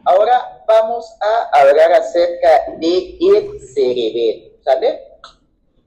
Ahora vamos a hablar acerca de el cerebelo, ¿sale?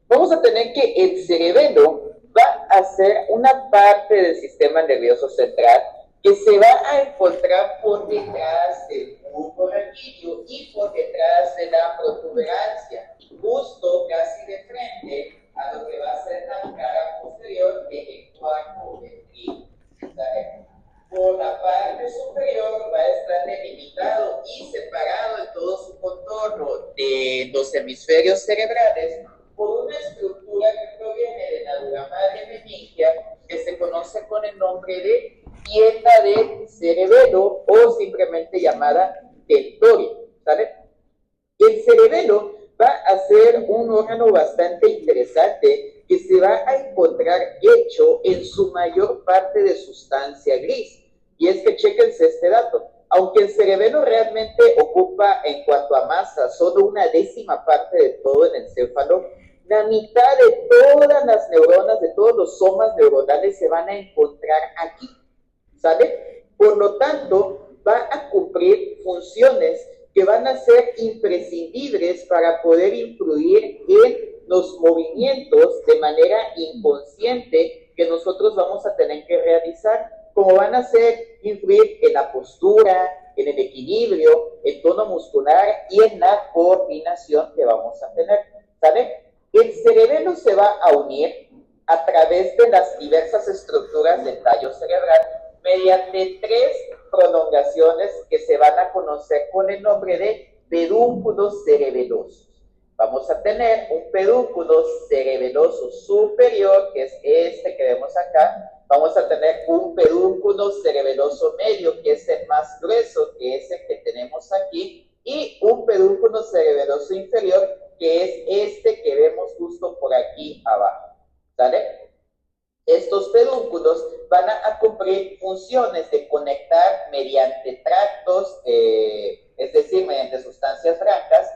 Vamos a tener que el cerebelo va a ser una parte del sistema nervioso central que se va a encontrar por detrás del bulbo raquídeo y por detrás de la protuberancia, justo casi de frente a lo que va a ser la cara posterior del cuarto ventrículo. ¿Sale? Por la parte superior va a estar delimitado y separado en todo su contorno de los hemisferios cerebrales por una estructura que proviene de la dura madre meningia que se conoce con el nombre de pieta del cerebelo o simplemente llamada tentorio, ¿sale? El cerebelo va a ser un órgano bastante interesante que se va a encontrar hecho en su mayor parte de sustancia gris. Y es que chequense este dato. Aunque el cerebelo realmente ocupa en cuanto a masa solo una décima parte de todo el encéfalo, la mitad de todas las neuronas, de todos los somas neuronales se van a encontrar aquí, ¿sale? Por lo tanto, va a cumplir funciones que van a ser imprescindibles para poder influir en los movimientos de manera inconsciente que nosotros vamos a tener que realizar, como van a ser influir en la postura, en el equilibrio, el tono muscular y en la coordinación que vamos a tener, ¿sale? El cerebelo se va a unir a través de las diversas estructuras del tallo cerebral mediante tres prolongaciones que se van a conocer con el nombre de pedúnculos cerebelosos. Vamos a tener un pedúnculo cerebeloso superior, que es este que vemos acá. Vamos a tener un pedúnculo cerebeloso medio, que es el más grueso, que es el que tenemos aquí, y un pedúnculo cerebeloso inferior, que es este que vemos justo por aquí abajo, ¿sale? Estos pedúnculos van a cumplir funciones de conectar mediante tractos, es decir, mediante sustancias blancas,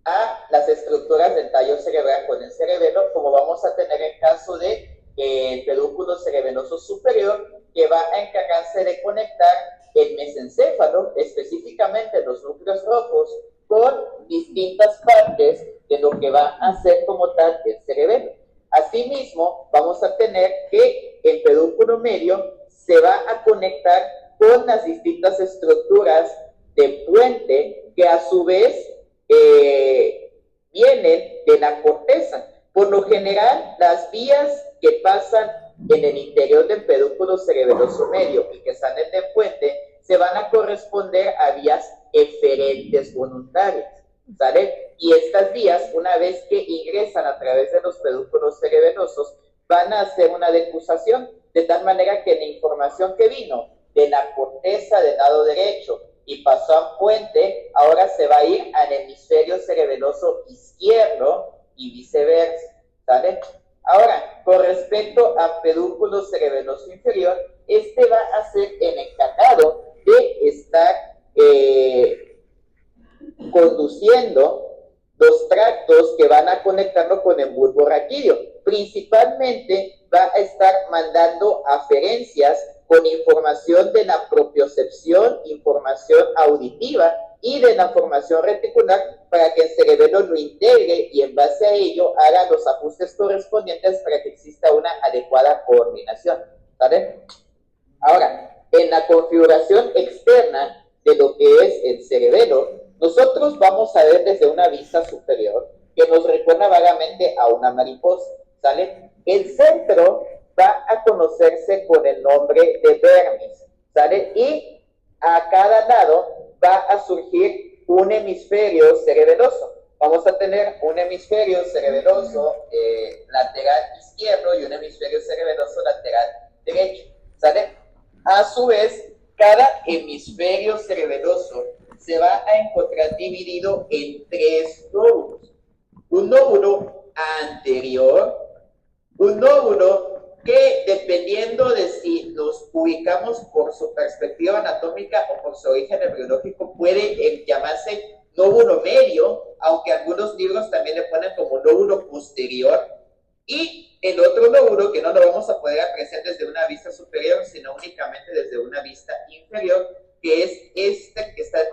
a las estructuras del tallo cerebral con el cerebelo, como vamos a tener el caso de el pedúnculo cerebeloso superior, que va a encargarse de conectar el mesencéfalo, específicamente los núcleos rojos, con distintas partes de lo que va a ser como tal el cerebelo. Asimismo, vamos a tener que el pedúnculo medio se va a conectar con las distintas estructuras de puente que a su vez vienen de la corteza. Por lo general, las vías que pasan en el interior del pedúnculo cerebeloso medio y que salen del puente se van a corresponder a vías eferentes voluntarias, ¿sale? Y estas vías, una vez que ingresan a través de los pedúnculos cerebelosos, van a hacer una decusación, de tal manera que la información que vino de la corteza del lado derecho y pasó a puente, ahora se va a ir al hemisferio cerebeloso izquierdo y viceversa, ¿sale? Ahora, con respecto a pedúnculo cerebeloso inferior, este va a ser el encargado de estar conduciendo los tractos que van a conectarlo con el bulbo raquídeo. Principalmente va a estar mandando aferencias con información de la propiocepción, información auditiva y de la formación reticular para que el cerebelo lo integre y en base a ello haga los ajustes correspondientes para que exista una adecuada coordinación, ¿vale? Ahora, en la configuración externa de lo que es el cerebelo, nosotros vamos a ver desde una vista superior que nos recuerda vagamente a una mariposa, ¿sale? El centro va a conocerse con el nombre de dermis, ¿sale? Y a cada lado va a surgir un hemisferio cerebeloso. Vamos a tener un hemisferio cerebeloso lateral izquierdo y un hemisferio cerebeloso lateral derecho, ¿sale? A su vez, cada hemisferio cerebeloso se va a encontrar dividido en tres lóbulos. Un lóbulo anterior, un lóbulo que dependiendo de si nos ubicamos por su perspectiva anatómica o por su origen embriológico puede llamarse lóbulo medio, aunque algunos libros también le ponen como lóbulo posterior, y el otro lóbulo que no lo vamos a poder apreciar desde una vista superior, sino únicamente desde una vista inferior, que es este que está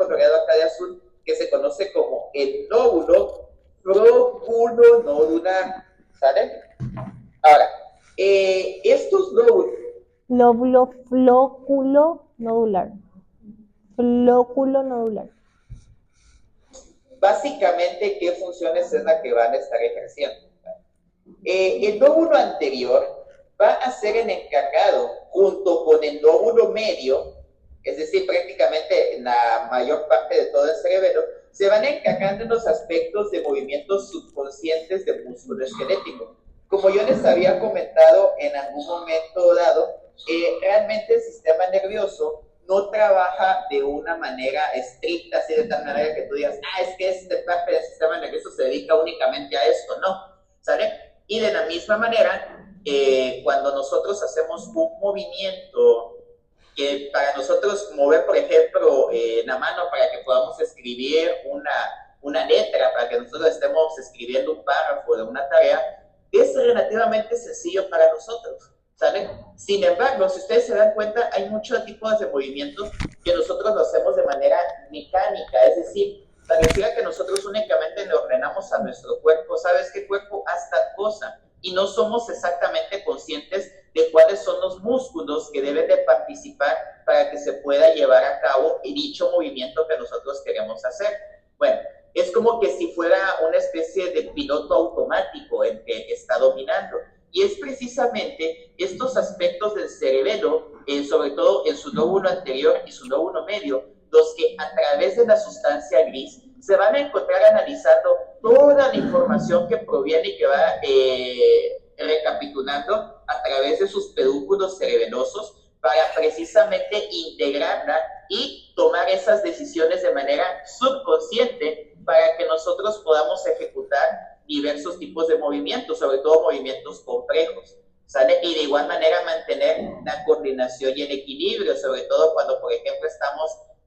flóculo nodular. Flóculo nodular. Básicamente, ¿qué funciones es la que van a estar ejerciendo? El lóbulo anterior va a ser el encargado, junto con el lóbulo medio, es decir, prácticamente la mayor parte de todo el cerebelo, se van encargando en los aspectos de movimientos subconscientes del músculo esquelético. Como yo les había comentado en algún momento dado, realmente el sistema nervioso no trabaja de una manera estricta, así de tal manera que tú digas, es que este parte del sistema nervioso se dedica únicamente a esto, no, ¿sale? Y de la misma manera, cuando nosotros hacemos un movimiento, que para nosotros mover, por ejemplo, la mano para que podamos escribir una letra, para que nosotros estemos escribiendo un párrafo de una tarea, es relativamente sencillo para nosotros, ¿sale? Sin embargo, si ustedes se dan cuenta, hay muchos tipos de movimientos que nosotros lo hacemos de manera mecánica, es decir, pareciera que nosotros únicamente le ordenamos a nuestro cuerpo, ¿sabes qué cuerpo? Haz tal cosa, y no somos exactamente conscientes de cuáles son los músculos que deben de participar para que se pueda llevar a cabo dicho movimiento que nosotros queremos hacer. Bueno, es como que si fuera una especie de piloto automático el que está dominando. Y es precisamente estos aspectos del cerebelo, sobre todo en su lóbulo anterior y su lóbulo medio, los que a través de la sustancia gris se van a encontrar analizando toda la información que proviene y que va recapitulando a través de sus pedúnculos cerebelosos para precisamente integrarla y tomar esas decisiones de manera subconsciente para que nosotros podamos ejecutar diversos tipos de movimientos, sobre todo movimientos complejos, ¿sale? Y de igual manera mantener la coordinación y el equilibrio, sobre todo cuando, por ejemplo,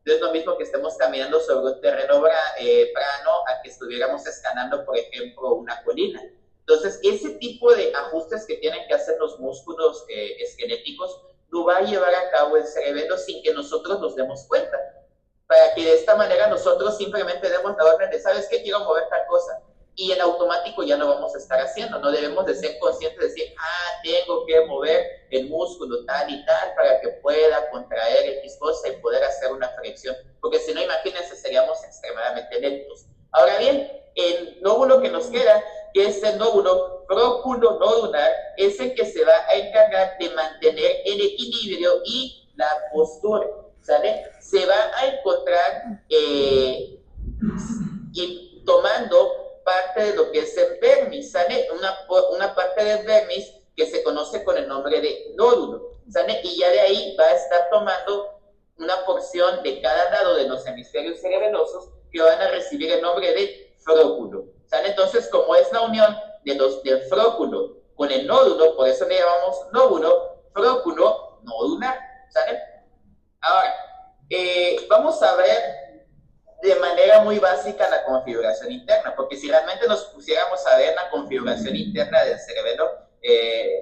no es lo mismo que estemos caminando sobre un terreno plano a que estuviéramos escalando, por ejemplo, una colina. Entonces, ese tipo de ajustes que tienen que hacer los músculos esqueléticos lo va a llevar a cabo el cerebelo sin que nosotros nos demos cuenta. Para que de esta manera nosotros simplemente demos la orden de, ¿sabes qué? Quiero mover tal cosa. Y en automático ya lo vamos a estar haciendo. No debemos de ser conscientes de decir, tengo que mover el músculo tal y tal para que pueda contraer X cosa y poder hacer una flexión. Porque si no, imagínense, seríamos extremadamente lentos. Ahora bien, el lóbulo que nos queda, que es el lóbulo próculo-nodular, es el que se va a encargar de mantener el equilibrio y la postura, ¿sale? Se va a encontrar tomando parte de lo que es el vermis, ¿sale? Una parte del vermis que se conoce con el nombre de nódulo, ¿sale? Y ya de ahí va a estar tomando una porción de cada lado de los hemisferios cerebelosos que van a recibir el nombre de fróculo, ¿sale? Entonces, como es la unión del fróculo con el nódulo, por eso le llamamos lóbulo fróculo nodular, ¿sale? Ahora, vamos a ver de manera muy básica la configuración interna, porque si realmente nos pusiéramos a ver la configuración interna del cerebelo,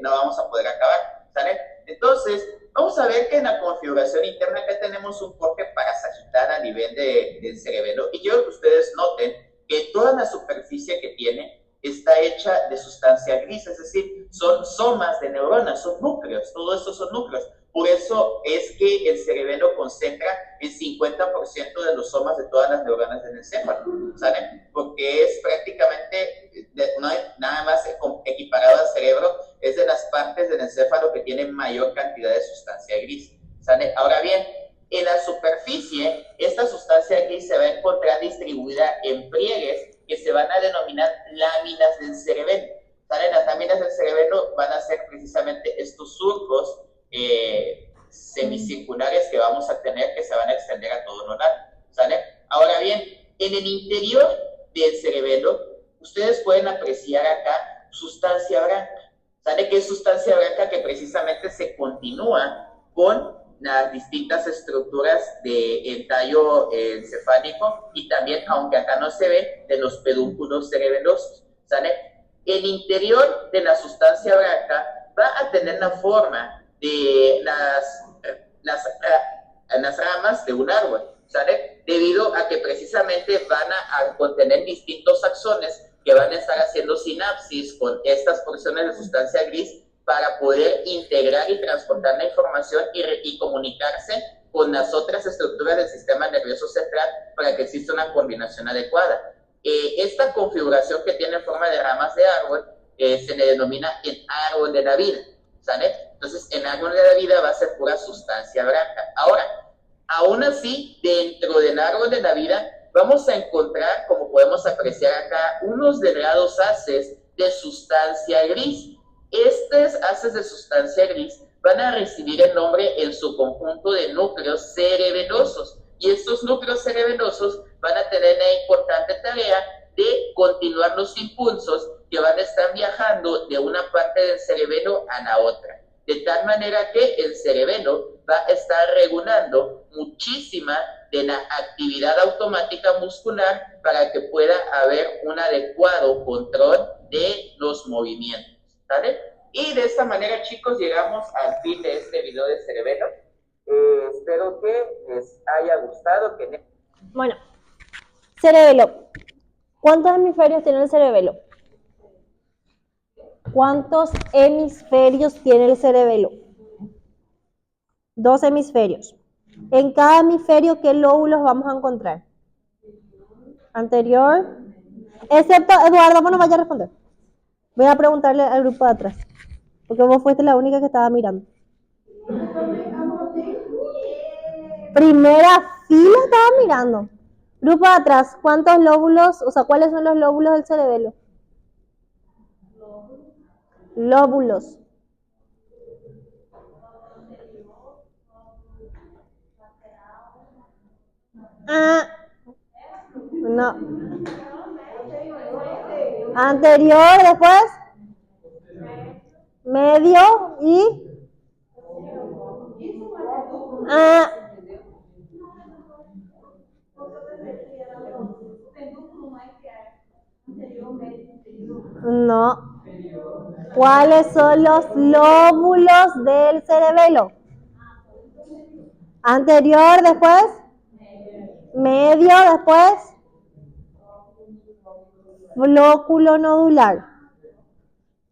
no vamos a poder acabar, ¿sale? Entonces, vamos a ver que en la configuración interna acá tenemos un corte parasagital a nivel del cerebelo, y quiero que ustedes noten que toda la superficie que tiene está hecha de sustancia gris, es decir, son somas de neuronas, son núcleos, todo esto son núcleos. Por eso es que el cerebelo concentra el 50% de los somas de todas las neuronas del encéfalo, ¿sale? Porque es prácticamente, nada más equiparado al cerebro, es de las partes del encéfalo que tienen mayor cantidad de sustancia gris, ¿sale? Ahora bien, en la superficie, esta sustancia gris se va a encontrar distribuida en pliegues que se van a denominar láminas del cerebelo, ¿sale? Las láminas del cerebelo van a ser precisamente estos surcos semicirculares que vamos a tener, que se van a extender a todo lo largo, ¿sale? Ahora bien, en el interior del cerebelo, ustedes pueden apreciar acá sustancia blanca, ¿sale? Que es sustancia blanca que precisamente se continúa con las distintas estructuras del tallo encefálico y también, aunque acá no se ve, de los pedúnculos cerebelosos, ¿sale? El interior de la sustancia blanca va a tener la forma de las ramas de un árbol, ¿sale? Debido a que precisamente van a contener distintos axones que van a estar haciendo sinapsis con estas porciones de sustancia gris para poder integrar y transportar la información y comunicarse con las otras estructuras del sistema nervioso central para que exista una coordinación adecuada. Esta configuración que tiene forma de ramas de árbol se le denomina el árbol de la vida, ¿sale? Entonces, en árbol de la vida va a ser pura sustancia blanca. Ahora, aún así, dentro del árbol de la vida, vamos a encontrar, como podemos apreciar acá, unos delgados haces de sustancia gris. Estos haces de sustancia gris van a recibir el nombre en su conjunto de núcleos cerebelosos. Y estos núcleos cerebelosos van a tener la importante tarea de continuar los impulsos que van a estar viajando de una parte del cerebelo a la otra. De tal manera que el cerebelo va a estar regulando muchísima de la actividad automática muscular para que pueda haber un adecuado control de los movimientos, ¿vale? Y de esta manera, chicos, llegamos al fin de este video de cerebelo. Espero que les haya gustado. Bueno, cerebelo. ¿Cuántos hemisferios tiene el cerebelo? ¿Cuántos hemisferios tiene el cerebelo? 2 hemisferios. En cada hemisferio, ¿qué lóbulos vamos a encontrar? Anterior. Excepto, Eduardo, vos no vayas a responder. Voy a preguntarle al grupo de atrás. Porque vos fuiste la única que estaba mirando. Primera fila estaba mirando. Grupo de atrás, ¿cuántos lóbulos, o sea, cuáles son los lóbulos del cerebelo? Lóbulos. No. Anterior, después. Medio y. No. ¿Cuáles son los lóbulos del cerebelo? Anterior, después. Medio, después. Flóculo nodular.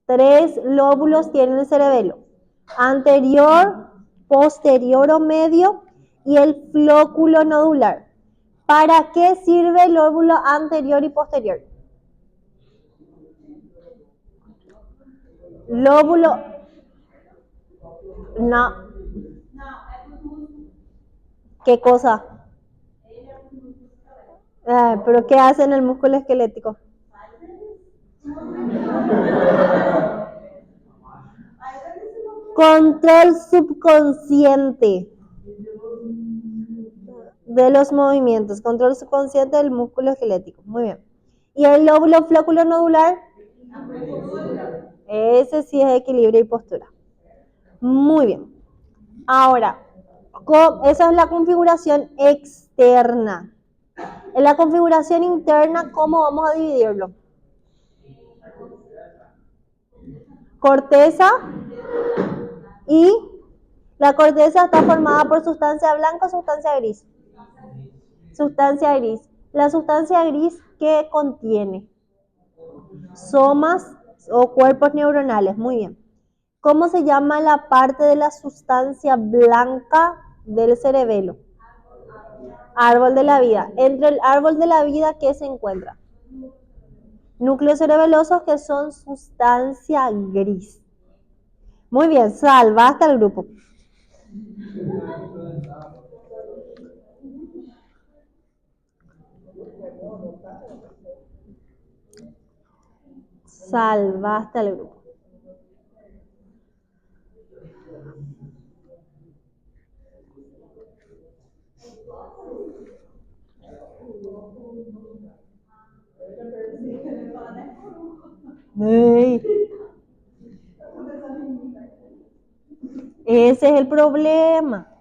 3 lóbulos tiene el cerebelo. Anterior, posterior o medio y el flóculo nodular. ¿Para qué sirve el lóbulo anterior y posterior? Lóbulo. No. ¿Qué cosa? ¿Pero qué hace en el músculo esquelético? Control subconsciente de los movimientos, control subconsciente del músculo esquelético. Muy bien. ¿Y el lóbulo flóculo nodular? Ese sí es equilibrio y postura. Muy bien. Ahora, esa es la configuración externa. En la configuración interna, ¿cómo vamos a dividirlo? Corteza y la corteza está formada por sustancia blanca o sustancia gris. Sustancia gris. La sustancia gris, ¿qué contiene? Somas o cuerpos neuronales. Muy bien. ¿Cómo se llama la parte de la sustancia blanca del cerebelo? Árbol de la vida. Entre el árbol de la vida, ¿qué se encuentra? Núcleos cerebelosos que son sustancia gris. Muy bien, salvaste al grupo. Salvaste al grupo. Ey. Ese es el problema.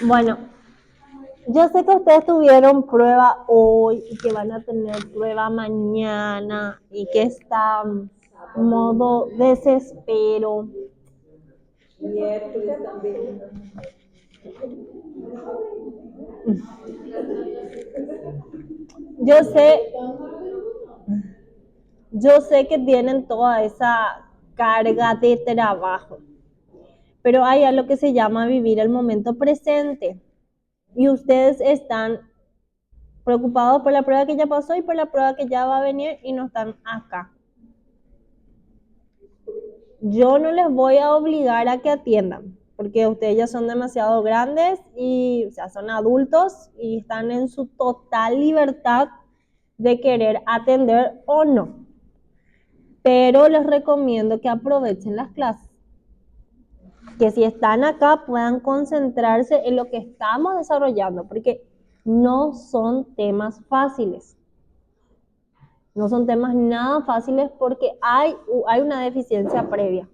Bueno, yo sé que ustedes tuvieron prueba hoy y que van a tener prueba mañana y que está modo desespero. Yo sé que tienen toda esa carga de trabajo, pero hay algo que se llama vivir el momento presente y ustedes están preocupados por la prueba que ya pasó y por la prueba que ya va a venir y no están acá. Yo no les voy a obligar a que atiendan, porque ustedes ya son demasiado grandes y, o sea, son adultos y están en su total libertad de querer atender o no. Pero les recomiendo que aprovechen las clases, que si están acá puedan concentrarse en lo que estamos desarrollando, porque no son temas fáciles. No son temas nada fáciles porque hay una deficiencia previa.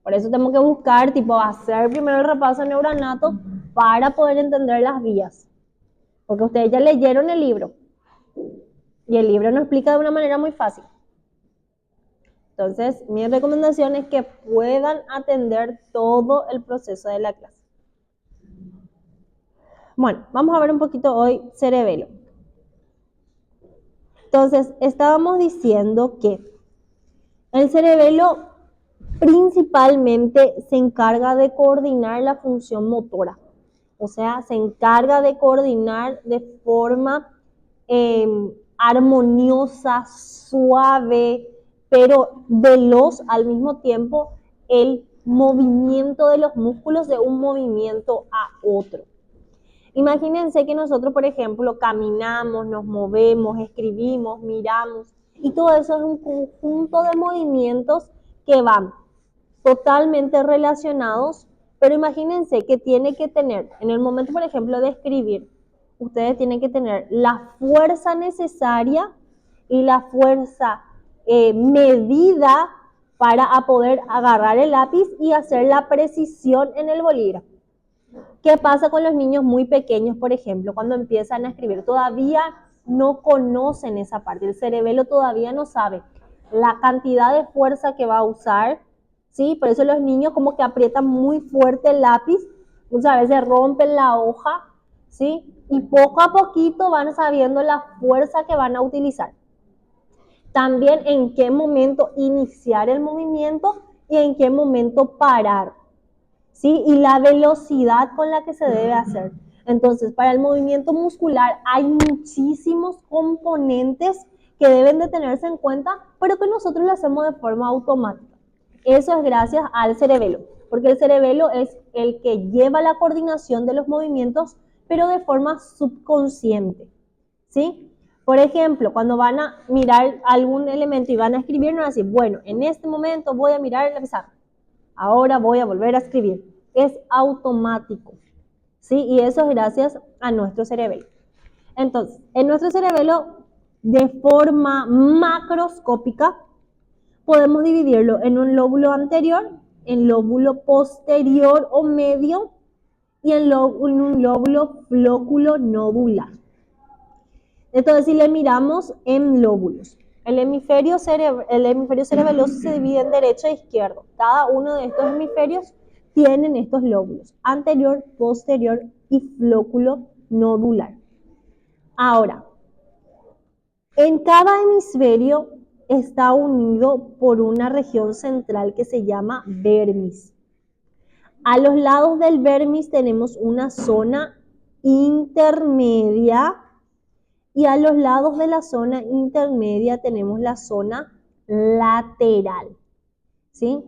Por eso tenemos que buscar, hacer primero el repaso neuranato para poder entender las vías. Porque ustedes ya leyeron el libro. Y el libro nos explica de una manera muy fácil. Entonces, mi recomendación es que puedan atender todo el proceso de la clase. Bueno, vamos a ver un poquito hoy cerebelo. Entonces, estábamos diciendo que el cerebelo principalmente se encarga de coordinar la función motora. O sea, se encarga de coordinar de forma armoniosa, suave, pero veloz al mismo tiempo el movimiento de los músculos de un movimiento a otro. Imagínense que nosotros, por ejemplo, caminamos, nos movemos, escribimos, miramos, y todo eso es un conjunto de movimientos que van totalmente relacionados, pero imagínense que tiene que tener, en el momento, por ejemplo, de escribir, ustedes tienen que tener la fuerza necesaria y la fuerza medida para poder agarrar el lápiz y hacer la precisión en el bolígrafo. ¿Qué pasa con los niños muy pequeños, por ejemplo, cuando empiezan a escribir? Todavía no conocen esa parte, el cerebelo todavía no sabe la cantidad de fuerza que va a usar, ¿sí? Por eso los niños como que aprietan muy fuerte el lápiz, muchas veces rompen la hoja, ¿sí? Y poco a poquito van sabiendo la fuerza que van a utilizar. También en qué momento iniciar el movimiento y en qué momento parar, ¿sí? Y la velocidad con la que se debe hacer. Entonces, para el movimiento muscular hay muchísimos componentes que deben de tenerse en cuenta, pero que nosotros lo hacemos de forma automática. Eso es gracias al cerebelo, porque el cerebelo es el que lleva la coordinación de los movimientos, pero de forma subconsciente, ¿sí? Por ejemplo, cuando van a mirar algún elemento y van a escribir, no van a decir, bueno, en este momento voy a mirar la pizarra, ahora voy a volver a escribir. Es automático, ¿sí? Y eso es gracias a nuestro cerebelo. Entonces, en nuestro cerebelo, de forma macroscópica, podemos dividirlo en un lóbulo anterior, en lóbulo posterior o medio y en un lóbulo flóculo nodular. Entonces, si le miramos en lóbulos, el hemisferio cerebeloso se divide en derecho e izquierdo. Cada uno de estos hemisferios tienen estos lóbulos, anterior, posterior y flóculo nodular. Ahora, en cada hemisferio está unido por una región central que se llama vermis. A los lados del vermis tenemos una zona intermedia y a los lados de la zona intermedia tenemos la zona lateral, ¿sí?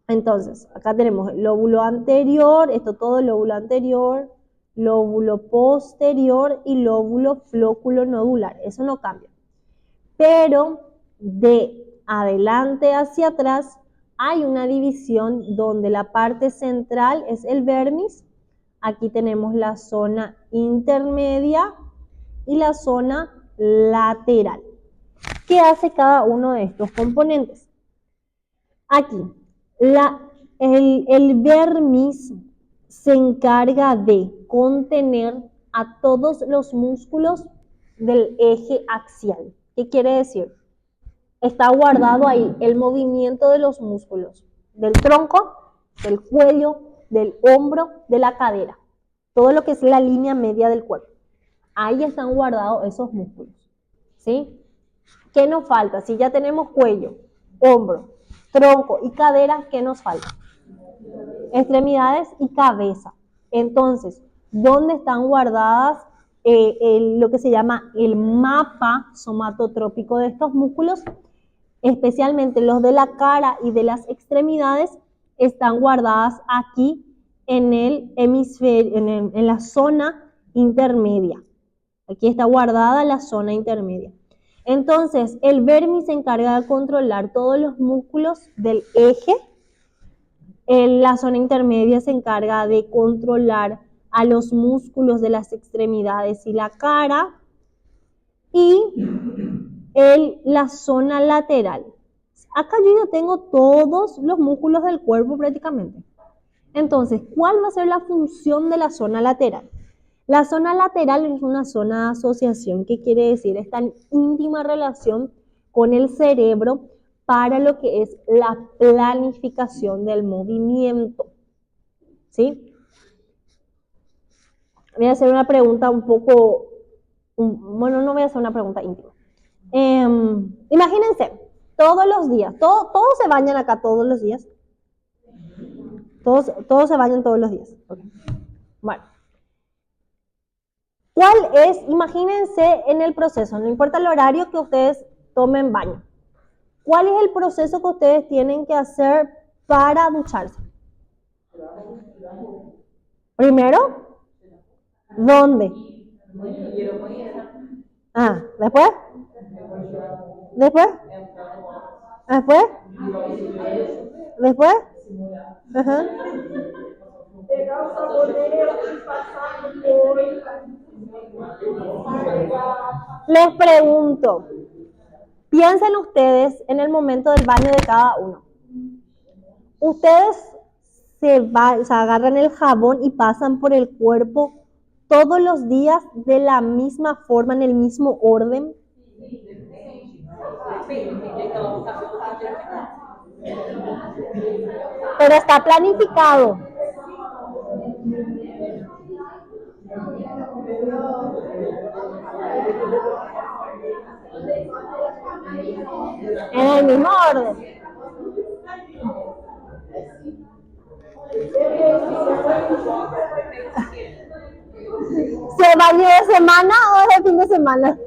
Entonces, acá tenemos el lóbulo anterior, esto todo el lóbulo anterior, lóbulo posterior y lóbulo flóculo nodular, eso no cambia. Pero de adelante hacia atrás hay una división donde la parte central es el vermis, aquí tenemos la zona intermedia y la zona lateral. ¿Qué hace cada uno de estos componentes? Aquí, el vermis se encarga de contener a todos los músculos del eje axial. ¿Qué quiere decir? Está guardado ahí el movimiento de los músculos del tronco, del cuello, del hombro, de la cadera. Todo lo que es la línea media del cuerpo. Ahí están guardados esos músculos. ¿sí? ¿Qué nos falta? Si ya tenemos cuello, hombro, tronco y cadera, ¿qué nos falta? Extremidades y cabeza. Entonces, ¿dónde están guardadas lo que se llama el mapa somatotrópico de estos músculos? Especialmente los de la cara y de las extremidades están guardadas aquí en el hemisferio, en la zona intermedia. Aquí está guardada la zona intermedia. Entonces, el vermis se encarga de controlar todos los músculos del eje. La zona intermedia se encarga de controlar a los músculos de las extremidades y la cara. Y la zona lateral. Acá yo ya tengo todos los músculos del cuerpo prácticamente. Entonces, ¿cuál va a ser la función de la zona lateral? La zona lateral es una zona de asociación, que quiere decir está en íntima relación con el cerebro para lo que es la planificación del movimiento. ¿Sí? Voy a hacer una pregunta un poco, bueno, no voy a hacer una pregunta íntima. Imagínense, todos los días, todos se bañan acá todos los días. Todos se bañan todos los días. Okay. Bueno. ¿Cuál es? Imagínense en el proceso, no importa el horario que ustedes tomen baño. ¿Cuál es el proceso que ustedes tienen que hacer para ducharse? Primero, ¿dónde? ¿Después? ¿Después? ¿Después? ¿Después? Ajá. Les pregunto, piensen ustedes en el momento del baño de cada uno. Ustedes se agarran el jabón y pasan por el cuerpo todos los días de la misma forma, en el mismo orden. Pero está planificado. En el mismo orden. ¿Se bañó de semana o de fin de semana?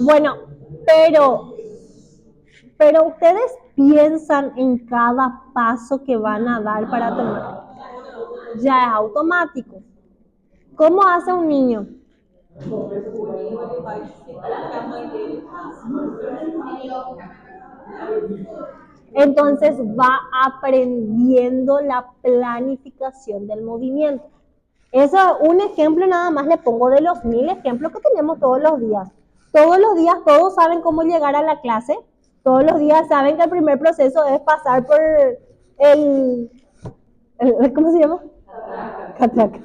Bueno, pero ustedes piensan en cada paso que van a dar para tomar. Ya es automático. ¿Cómo hace un niño? Entonces va aprendiendo la planificación del movimiento. Eso es un ejemplo, nada más le pongo de los 1000 ejemplos que tenemos todos los días. Todos los días todos saben cómo llegar a la clase. Todos los días saben que el primer proceso es pasar por ¿cómo se llama? Catraca.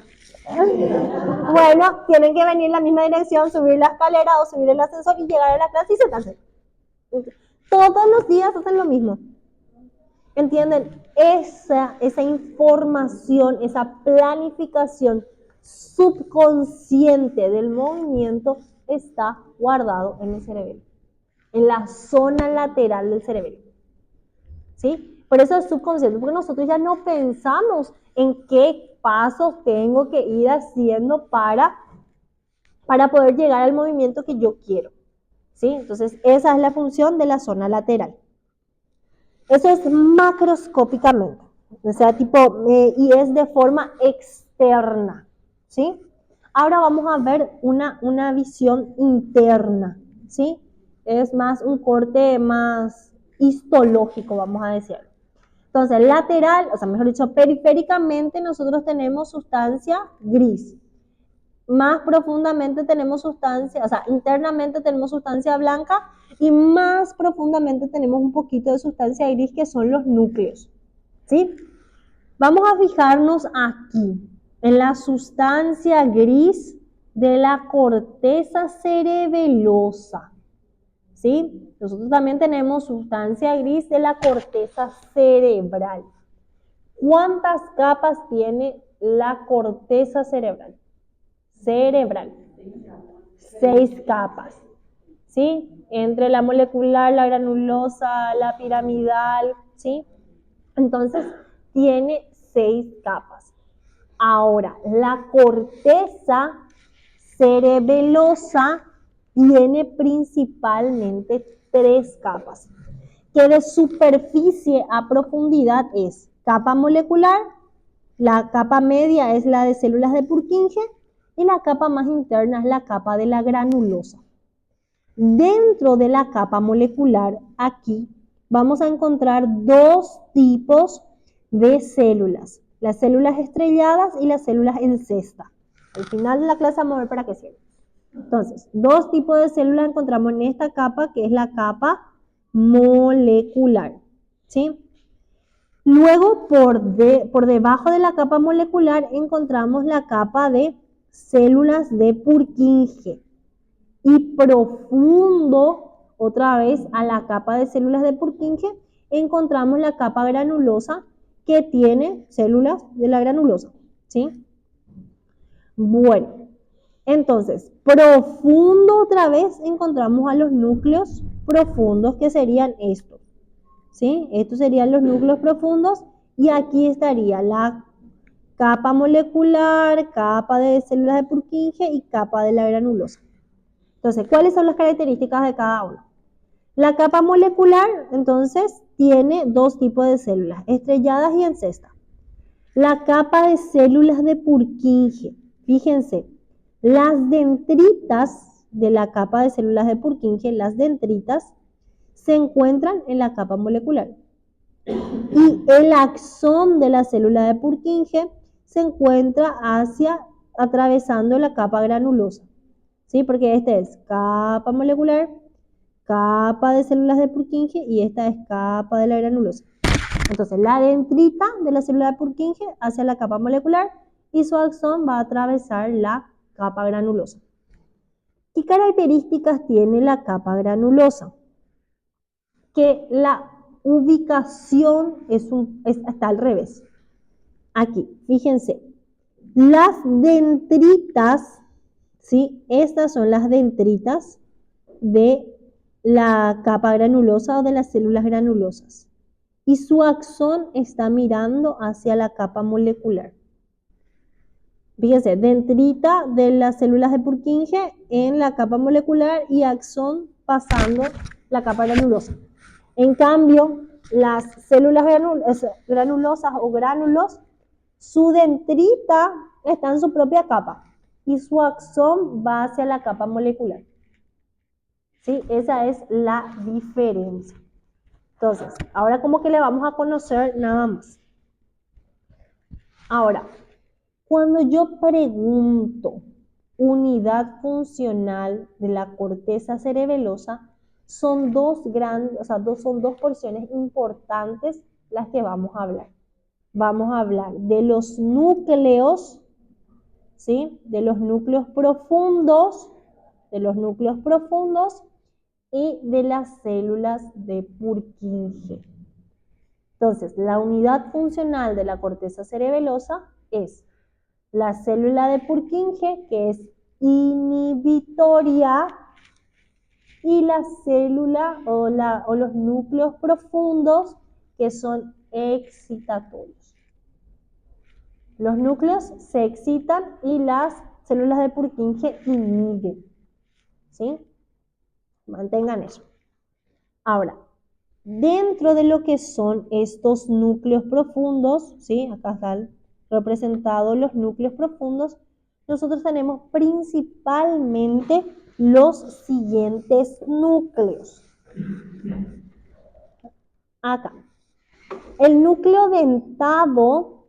Bueno, tienen que venir en la misma dirección, subir la escalera o subir el ascensor y llegar a la clase y sentarse. Todos los días hacen lo mismo. ¿Entienden? Esa información, esa planificación subconsciente del movimiento está guardado en el cerebelo, en la zona lateral del cerebelo. ¿Sí? Por eso es subconsciente, porque nosotros ya no pensamos en qué pasos tengo que ir haciendo para poder llegar al movimiento que yo quiero. ¿Sí? Entonces, esa es la función de la zona lateral. Eso es macroscópicamente, o sea, y es de forma externa, ¿sí? Ahora vamos a ver una visión interna, ¿sí? Es más un corte más histológico, vamos a decirlo. Entonces, lateral, o sea, mejor dicho, periféricamente nosotros tenemos sustancia gris. Más profundamente tenemos sustancia, o sea, internamente tenemos sustancia blanca y más profundamente tenemos un poquito de sustancia gris que son los núcleos, ¿sí? Vamos a fijarnos aquí, en la sustancia gris de la corteza cerebelosa, ¿sí? Nosotros también tenemos sustancia gris de la corteza cerebral. ¿Cuántas capas tiene la corteza cerebral? Cerebral. 6 capas. ¿Sí? Entre la molecular, la granulosa, la piramidal, ¿sí? Entonces, tiene 6 capas. Ahora, la corteza cerebelosa tiene principalmente 3 capas, que de superficie a profundidad es capa molecular, la capa media es la de células de Purkinje y la capa más interna es la capa de la granulosa. Dentro de la capa molecular, aquí vamos a encontrar 2 tipos de células, las células estrelladas y las células en cesta. Al final de la clase vamos a ver para qué sirve. Entonces, 2 tipos de células encontramos en esta capa, que es la capa molecular, ¿sí? Luego, por debajo de la capa molecular encontramos la capa de células de Purkinje. Y profundo, otra vez a la capa de células de Purkinje, encontramos la capa granulosa que tiene células de la granulosa, ¿sí? Bueno, entonces, profundo otra vez encontramos a los núcleos profundos que serían estos, ¿sí? Estos serían los núcleos profundos y aquí estaría la capa molecular, capa de células de Purkinje y capa de la granulosa. Entonces, ¿cuáles son las características de cada uno? La capa molecular, entonces, tiene 2 tipos de células, estrelladas y en cesta. La capa de células de Purkinje, fíjense, las dendritas de la capa de células de Purkinje, las dendritas, se encuentran en la capa molecular. Y el axón de la célula de Purkinje se encuentra atravesando la capa granulosa. ¿Sí? Porque esta es capa molecular, capa de células de Purkinje y esta es capa de la granulosa. Entonces, la dendrita de la célula de Purkinje hacia la capa molecular y su axón va a atravesar la capa granulosa. ¿Qué características tiene la capa granulosa? Que la ubicación está al revés. Aquí, fíjense, las dendritas, ¿sí? Estas son las dendritas de la capa granulosa o de las células granulosas. Y su axón está mirando hacia la capa molecular. Fíjense, dendrita de las células de Purkinje en la capa molecular y axón pasando la capa granulosa. En cambio, las células granulosas o gránulos, su dendrita está en su propia capa y su axón va hacia la capa molecular. ¿Sí? Esa es la diferencia. Entonces, ahora como que le vamos a conocer nada más. Ahora, cuando yo pregunto unidad funcional de la corteza cerebelosa, son dos porciones importantes las que vamos a hablar. Vamos a hablar de los núcleos, ¿sí? De los núcleos profundos y de las células de Purkinje. Entonces, la unidad funcional de la corteza cerebelosa es la célula de Purkinje, que es inhibitoria, y la célula o los núcleos profundos, que son excitatorios. Los núcleos se excitan y las células de Purkinje inhiben. ¿Sí? Mantengan eso. Ahora, dentro de lo que son estos núcleos profundos, ¿sí? Acá están representados los núcleos profundos, nosotros tenemos principalmente los siguientes núcleos. Acá. El núcleo dentado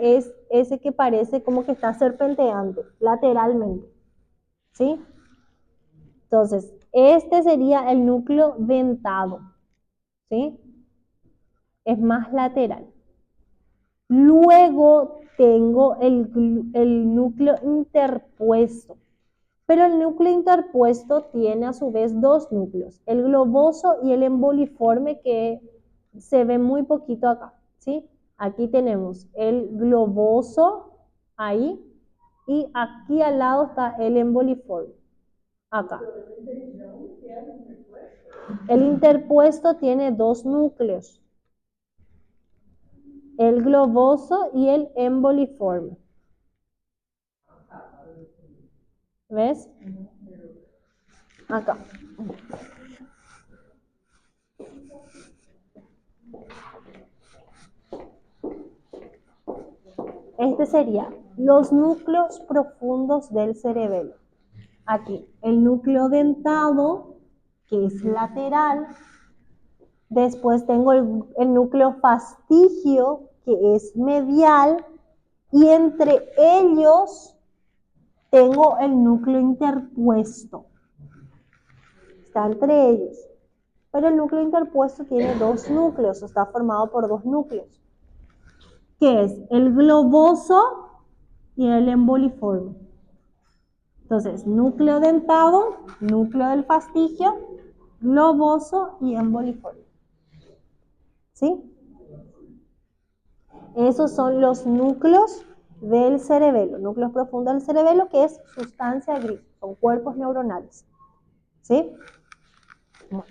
es ese que parece como que está serpenteante lateralmente. ¿Sí? Entonces, este sería el núcleo dentado. ¿Sí? Es más lateral. Luego tengo el núcleo interpuesto. Pero el núcleo interpuesto tiene a su vez 2 núcleos, el globoso y el emboliforme, que se ve muy poquito acá, ¿sí? Aquí tenemos el globoso, ahí, y aquí al lado está el emboliforme, acá. El interpuesto tiene dos núcleos, el globoso y el emboliforme. ¿Ves? Acá. Este sería los núcleos profundos del cerebelo. Aquí, el núcleo dentado, que es lateral. Después tengo el núcleo fastigio, que es medial. Y entre ellos tengo el núcleo interpuesto. Está entre ellos. Pero el núcleo interpuesto tiene dos núcleos, está formado por dos núcleos, que es el globoso y el emboliforme. Entonces, núcleo dentado, núcleo del fastigio, globoso y emboliforme. ¿Sí? Esos son los núcleos del cerebelo, núcleos profundos del cerebelo, que es sustancia gris, son cuerpos neuronales. ¿Sí? Bueno.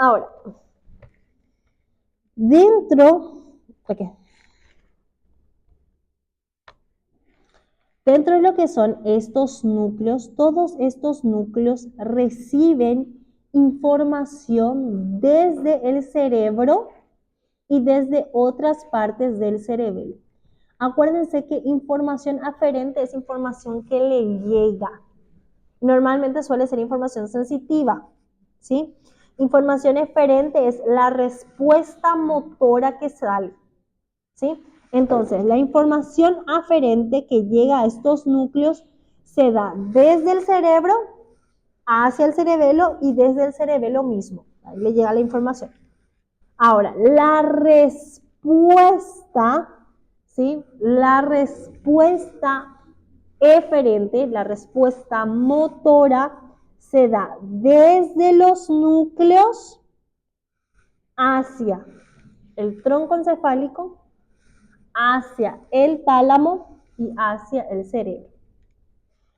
Ahora, dentro de lo que son estos núcleos, todos estos núcleos reciben información desde el cerebro y desde otras partes del cerebelo. Acuérdense que información aferente es información que le llega. Normalmente suele ser información sensitiva, ¿sí? Información eferente es la respuesta motora que sale, ¿sí? Entonces, la información aferente que llega a estos núcleos se da desde el cerebro hacia el cerebelo y desde el cerebelo mismo. Ahí le llega la información. Ahora, la respuesta, ¿sí? La respuesta eferente, la respuesta motora, se da desde los núcleos hacia el tronco encefálico, hacia el tálamo y hacia el cerebro.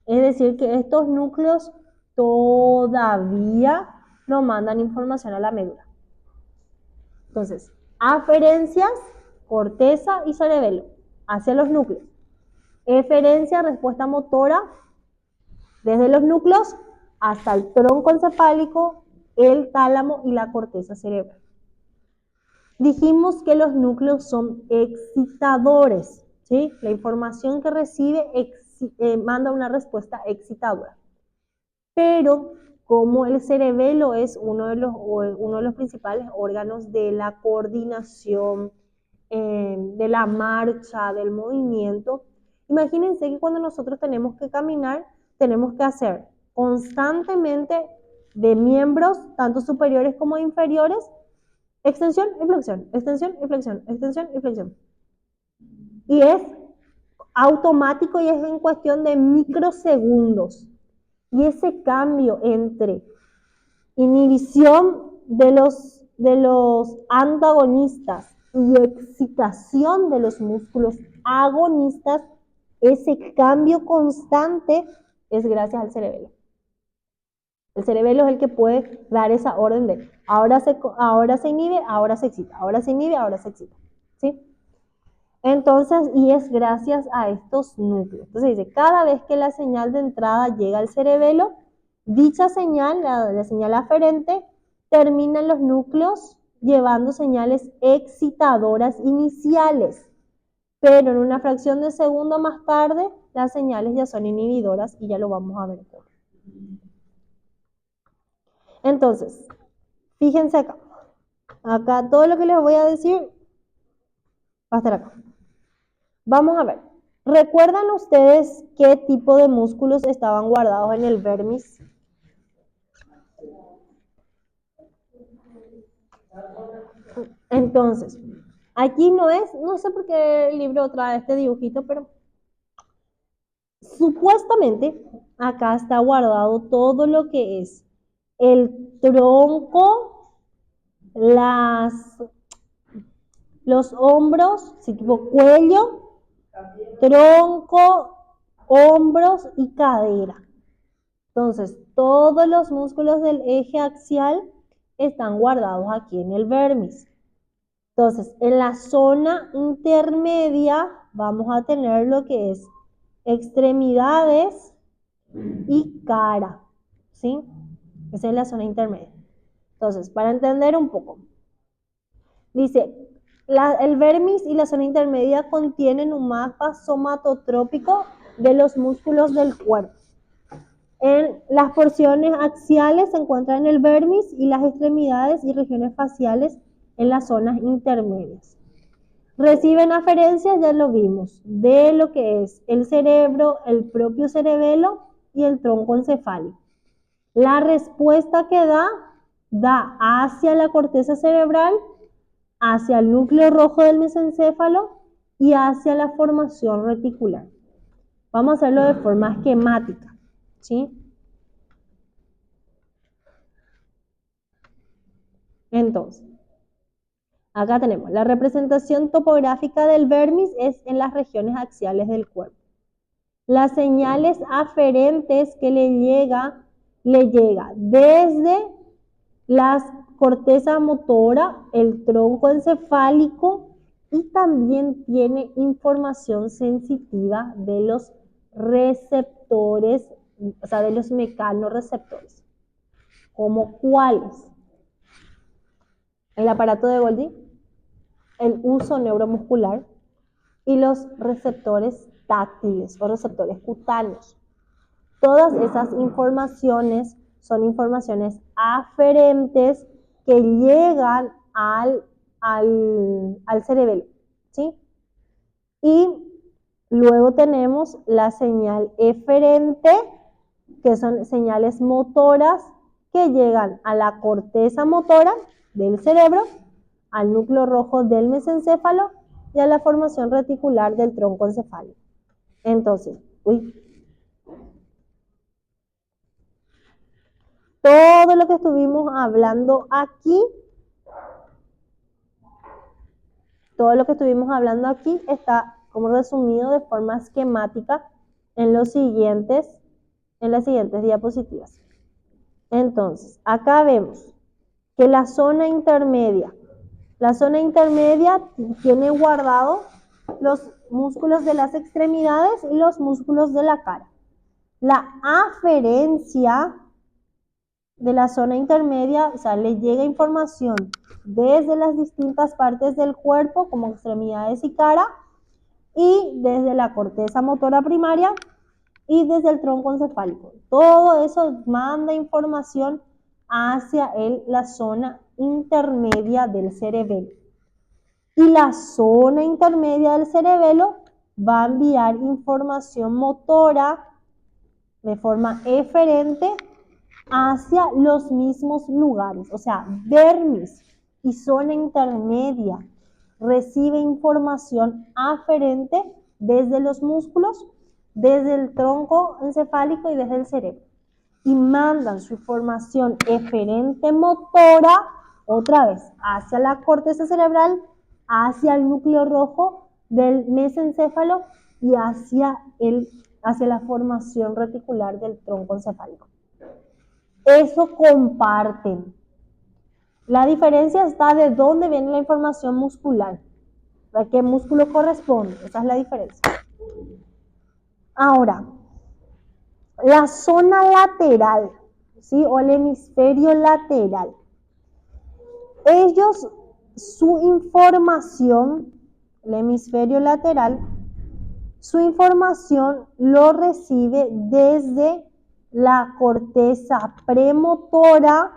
Es decir, que estos núcleos todavía no mandan información a la médula. Entonces, aferencias, corteza y cerebelo, hacia los núcleos. Eferencia, respuesta motora, desde los núcleos hasta el tronco encefálico, el tálamo y la corteza cerebral. Dijimos que los núcleos son excitadores, ¿sí? La información que recibe manda una respuesta excitadora. Pero como el cerebelo es uno de los principales órganos de la coordinación, de la marcha, del movimiento, imagínense que cuando nosotros tenemos que caminar, tenemos que hacer constantemente de miembros, tanto superiores como inferiores, extensión y flexión, extensión y flexión, extensión y flexión. Y es automático y es en cuestión de microsegundos. Y ese cambio entre inhibición de los antagonistas y excitación de los músculos agonistas, ese cambio constante es gracias al cerebelo. El cerebelo es el que puede dar esa orden de ahora se inhibe, ahora se excita, ahora se inhibe, ahora se excita. ¿Sí? Entonces, y es gracias a estos núcleos. Entonces dice, cada vez que la señal de entrada llega al cerebelo, dicha señal, la señal aferente, termina en los núcleos llevando señales excitadoras iniciales. Pero en una fracción de segundo más tarde, las señales ya son inhibidoras y ya lo vamos a ver cómo. Entonces, fíjense acá. Acá todo lo que les voy a decir va a estar acá. Vamos a ver. ¿Recuerdan ustedes qué tipo de músculos estaban guardados en el vermis? Entonces, aquí no sé por qué el libro trae este dibujito, pero Supuestamente, acá está guardado todo lo que es el tronco, los hombros, sí, tipo cuello, tronco, hombros y cadera. Entonces, todos los músculos del eje axial están guardados aquí en el vermis. Entonces, en la zona intermedia vamos a tener lo que es extremidades y cara, ¿sí? Esa es la zona intermedia. Entonces, para entender un poco, dice, el vermis y la zona intermedia contienen un mapa somatotrópico de los músculos del cuerpo. En las porciones axiales se encuentran el vermis y las extremidades y regiones faciales en las zonas intermedias. Reciben aferencias, ya lo vimos, de lo que es el cerebro, el propio cerebelo y el tronco encefálico. La respuesta que da hacia la corteza cerebral, hacia el núcleo rojo del mesencéfalo y hacia la formación reticular. Vamos a hacerlo de forma esquemática, ¿sí? Entonces, acá tenemos la representación topográfica del vermis es en las regiones axiales del cuerpo. Las señales aferentes que le llega desde la corteza motora, el tronco encefálico y también tiene información sensitiva de los receptores, o sea, de los mecanorreceptores. ¿Como cuáles? El aparato de Golgi, el uso neuromuscular y los receptores táctiles o receptores cutáneos. Todas esas informaciones son informaciones aferentes que llegan al cerebelo, ¿sí? Y luego tenemos la señal eferente, que son señales motoras que llegan a la corteza motora del cerebro, al núcleo rojo del mesencéfalo y a la formación reticular del tronco encefálico. Entonces, todo lo que estuvimos hablando aquí, está como resumido de forma esquemática en las siguientes diapositivas. Entonces, acá vemos que la zona intermedia tiene guardado los músculos de las extremidades y los músculos de la cara. La aferencia de la zona intermedia, o sea, le llega información desde las distintas partes del cuerpo, como extremidades y cara, y desde la corteza motora primaria y desde el tronco encefálico. Todo eso manda información hacia la zona intermedia del cerebelo. Y la zona intermedia del cerebelo va a enviar información motora de forma eferente hacia los mismos lugares. O sea, vermis y zona intermedia recibe información aferente desde los músculos, desde el tronco encefálico y desde el cerebro. Y mandan su información eferente motora otra vez hacia la corteza cerebral, hacia el núcleo rojo del mesencéfalo y hacia la formación reticular del tronco encefálico. Eso comparten. La diferencia está de dónde viene la información muscular. ¿A qué músculo corresponde? Esa es la diferencia. Ahora, la zona lateral, ¿sí? O el hemisferio lateral. Su información, el hemisferio lateral, su información lo recibe desde la corteza premotora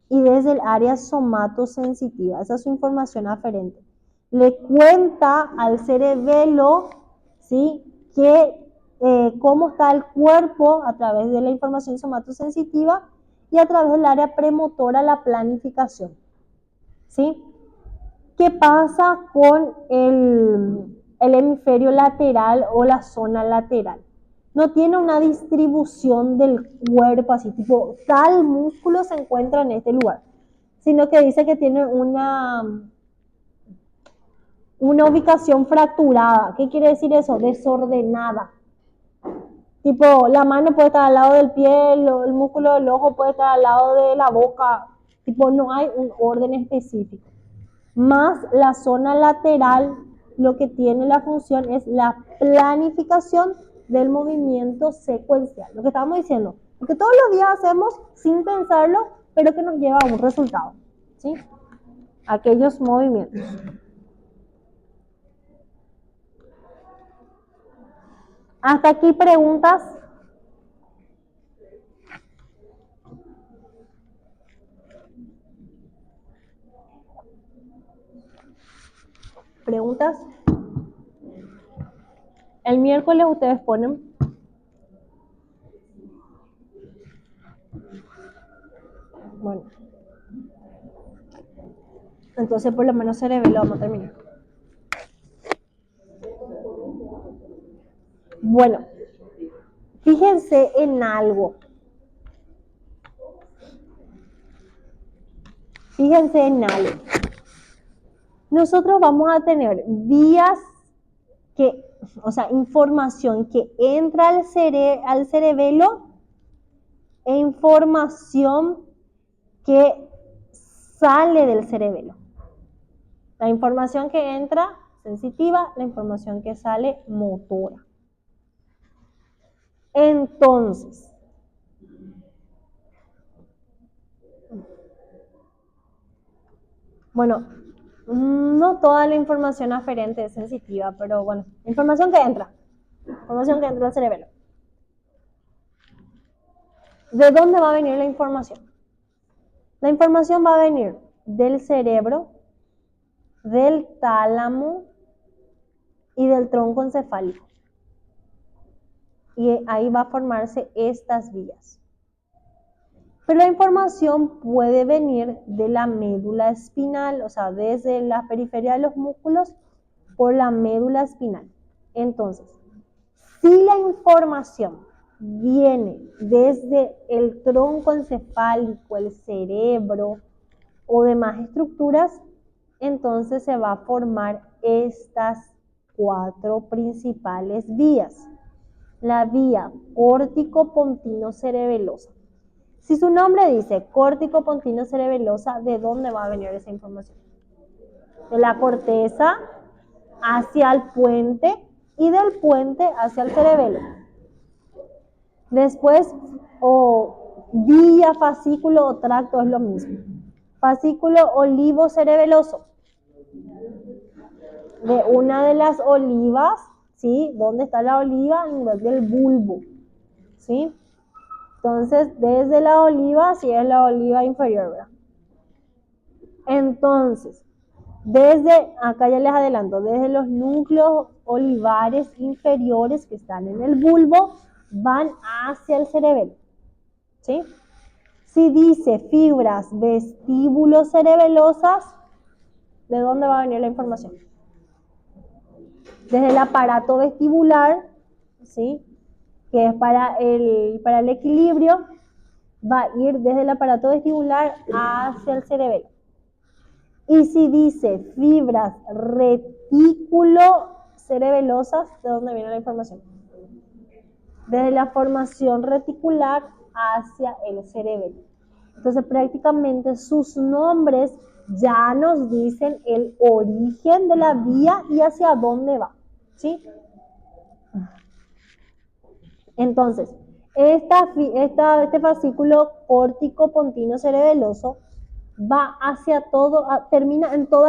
y desde el área somatosensitiva. Esa es su información aferente. Le cuenta al cerebelo, ¿sí? Cómo está el cuerpo a través de la información somatosensitiva y a través del área premotora, la planificación, ¿sí? ¿Qué pasa con el hemisferio lateral o la zona lateral? no tiene una distribución del cuerpo así, tipo, tal músculo se encuentra en este lugar, sino que dice que tiene una ubicación fracturada. ¿Qué quiere decir eso? Desordenada. Tipo, la mano puede estar al lado del pie, el músculo del ojo puede estar al lado de la boca. Tipo, no hay un orden específico. Más la zona lateral, lo que tiene la función es la planificación del movimiento secuencial. Lo que estábamos diciendo, lo que todos los días hacemos sin pensarlo, pero que nos lleva a un resultado, ¿sí? Aquellos movimientos. Hasta aquí preguntas. ¿Preguntas? El miércoles ustedes ponen. Bueno. Entonces por lo menos cerebelo vamos a terminar. Bueno. Fíjense en algo. Fíjense en algo. Nosotros vamos a tener vías que, o sea, información que entra al cerebelo e información que sale del cerebelo. La información que entra, sensitiva, la información que sale, motora. Entonces, bueno, no toda la información aferente es sensitiva, pero bueno, información que entra al cerebelo. ¿De dónde va a venir la información? La información va a venir del cerebro, del tálamo y del tronco encefálico. Y ahí va a formarse estas vías. Pero la información puede venir de la médula espinal, o sea, desde la periferia de los músculos por la médula espinal. Entonces, si la información viene desde el tronco encefálico, el cerebro o demás estructuras, entonces se va a formar estas 4 principales vías. La vía córtico-pontino-cerebelosa. Si su nombre dice córtico-pontino-cerebelosa, ¿de dónde va a venir esa información? De la corteza hacia el puente y del puente hacia el cerebelo. Después, vía, fascículo o tracto es lo mismo. Fascículo olivo-cerebeloso. De una de las olivas, ¿sí? ¿Dónde está la oliva? A nivel del bulbo, ¿sí? Entonces, desde la oliva, si es la oliva inferior, ¿verdad? Entonces, acá ya les adelanto, desde los núcleos olivares inferiores que están en el bulbo, van hacia el cerebelo, ¿sí? Si dice fibras vestíbulo-cerebelosas, ¿de dónde va a venir la información? Desde el aparato vestibular, ¿sí? Que es para el equilibrio, va a ir desde el aparato vestibular hacia el cerebelo. Y si dice fibras retículo-cerebelosas, ¿de dónde viene la información? Desde la formación reticular hacia el cerebelo. Entonces prácticamente sus nombres ya nos dicen el origen de la vía y hacia dónde va, ¿sí? Entonces, este fascículo córtico-pontino-cerebeloso va hacia todo, termina en toda